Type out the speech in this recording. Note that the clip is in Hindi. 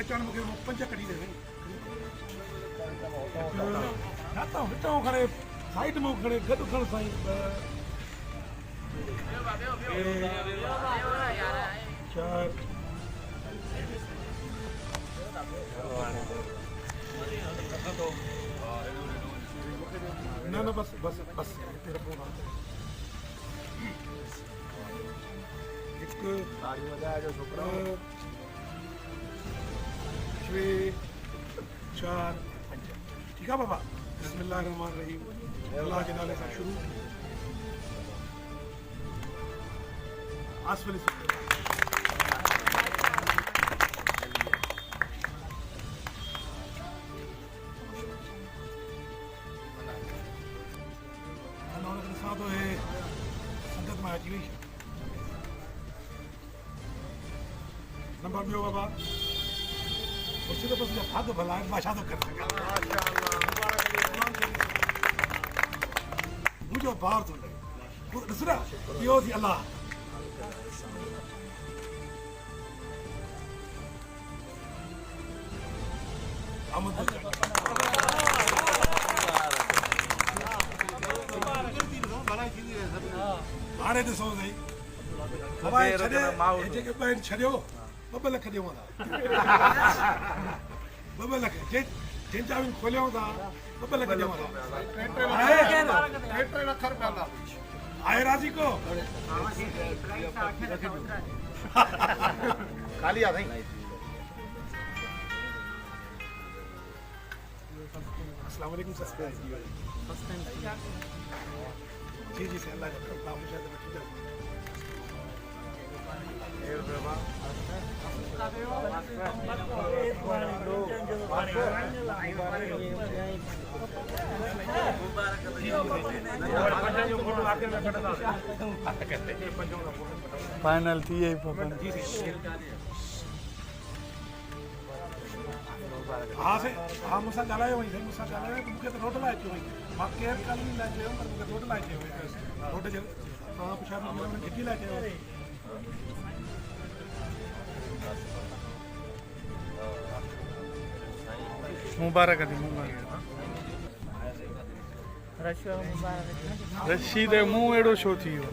अचण मूंखे 5 कढी ॾे जाता हूं हितां खणे साइड में खणे गॾु खण साईं 4 ना बस बस बस तेरा फोन एक गाड़ी में जाए जो छोकरा 3 4 5 ठीक है बाबा बिस्मिल्लाहिर्रहमानिर्रहीम अल्लाह के नाले से शुरू आसफल तो है संगत में अची वही नंबर में बाबा उससे तो बस भाग भला है माशा तो कर सका मुझे बाहर तो लगे दूसरा यो थी अल्लाह आमद हाणे ॾिसो सही बाबा जेके ॿ छॾियो 2 लख ॾियूं था 2 लख जिन चाबियूं खोलियूं था 2 लख ॾियूं था 3 लख रुपया आहे राज़ी को खाली आहे साईं अस्सलाम वालेकुम जी जी से अल्लाह का मुझे फाइनल थी है हाँ से हाँ मुझसे ॻाल्हायो वई साईं मुझसे ॻाल्हायो त मूंखे त रोड लाइ अचो वई मां केयर कॉलोनी लाइ चयो पर मूंखे रोड लाइ चयो रोड जे तव्हां पुछा घिटी लाइ चयो मुबारक रशीद मुंहुं अहिड़ो छो थी वियो